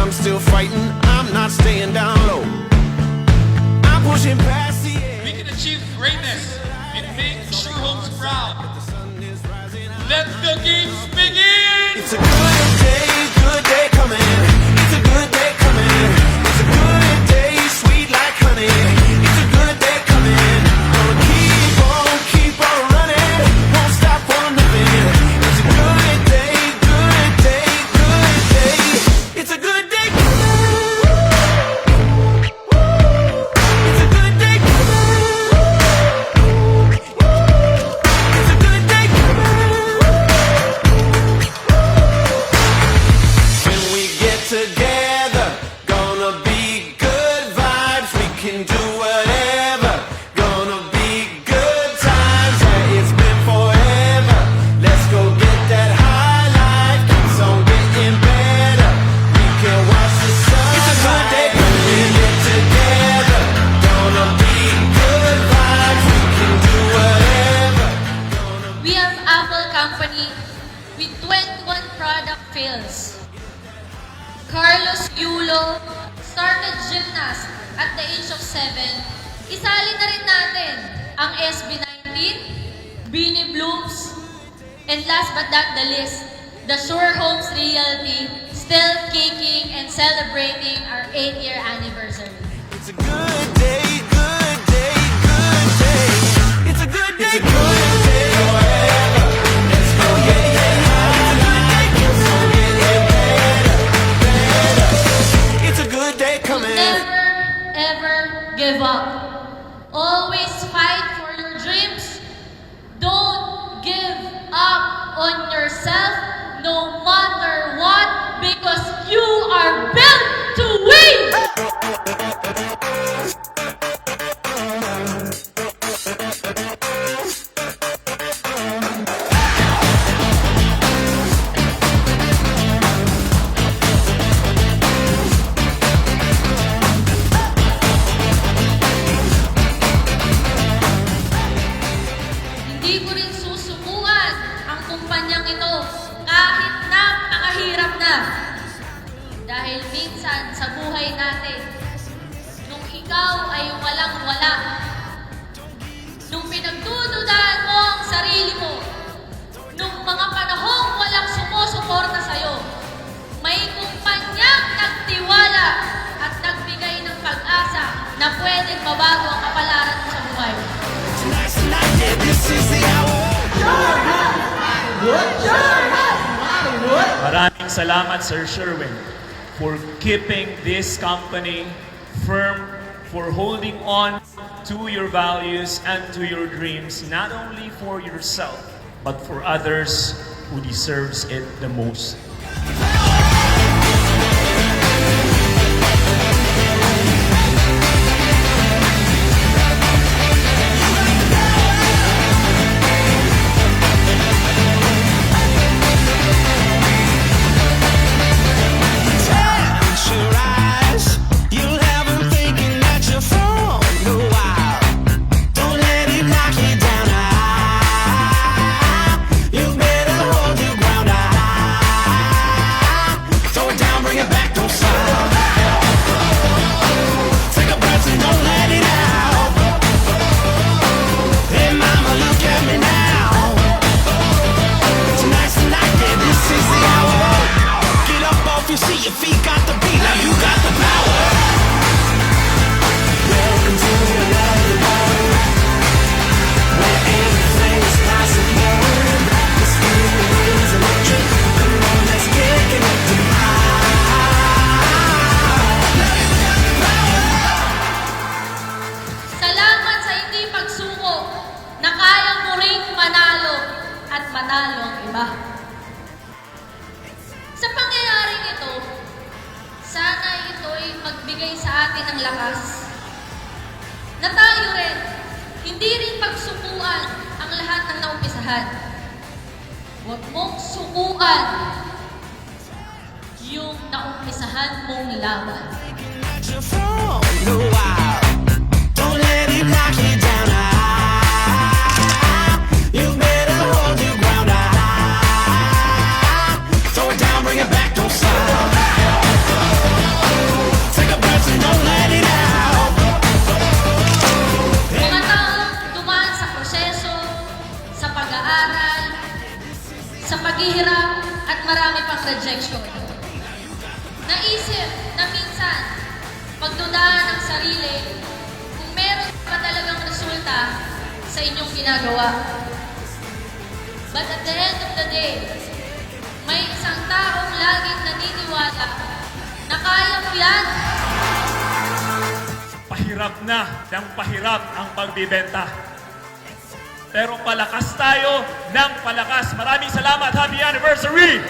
I'm still fighting, I'm not staying down low. I'm pushing past the edge. We can achieve greatness and make Sure Homes proud. Let the games begin! It's a good day coming. It's a good day coming. It's a good day, sweet like honey. It's a good day coming. Gonna keep on running. Won't stop for nothing. It's a good day, good day, good day. It's a good day coming. It's a good day coming. It's a good day coming. When we get together, gonna be good vibes. We can do whatever. Gonna be good times. Yeah, it's been forever. Let's go get that high life. Keeps on getting better. We can watch the sun. It's a good day when we get together. Gonna be good vibes. We can do whatever. We have Apple Company with 21 product fails. Carlos Yulo started gymnast at the age of 7. Isali na rin natin ang SB19, Beanie Blooms, and last but not the least, the Sure Homes Realty, still kicking and celebrating our 8-year anniversary. It's a good day, good day, good day. It's a good day, good day forever. Let's go, yeah, yeah. It's a good day, keeps on getting better, better. It's a good day coming. Never, ever give up. Always fight for your dreams. Don't give up on yourself no matter what, because you are built to win! Hindi ko rin susubukan ang kumpanyang ito kahit napakahirap na. Dahil minsan sa buhay natin, nung ikaw ay walang-wala, nung pinagdududahan mo ang sarili mo, nung mga panahong walang sumusuporta sa'yo, may kumpanyang nagtiwala at nagbigay ng pag-asa na pwedeng mabago ang kapalaran mo sa buhay. Tonight's the night, yeah, this is the hour. Maraming salamat, Sir Sherwin, for keeping this company firm, for holding on to your values and to your dreams, not only for yourself, but for others who deserves it the most. Close your eyes. You'll have 'em thinking that you're from the wild. Don't let it knock you down. You better hold your ground. Throw it down, bring it back, don't stop. Take a breath and don't let it out. Hey mama, look at me now. Tonight's the night, yeah, this is the hour. Get up off your seat, your feet got the beat, now you got the power. Welcome to your lovely world, where anything is possible. This feeling is electric. Come on, let's kick it up Salamat sa hindi pagsuko na kaya mo ring manalo at manalo ang iba. Sa pangyayaring ito, sana ito'y magbigay sa atin ng lakas na tayo rin, hindi rin pagsukuan ang lahat ng naumpisahan. Huwag mong sukuan yung naumpisahan mong laban. that you're from the wild. Don't let it knock you down. You better hold your ground. Throw it down, bring it back, don't stop. ginagawa. But at the end of the day, may isang taong laging naniniwala na kaya mo yan. Pahirap na ng pahirap ang pagbibenta. Pero palakas tayo ng palakas. Maraming salamat. Happy anniversary!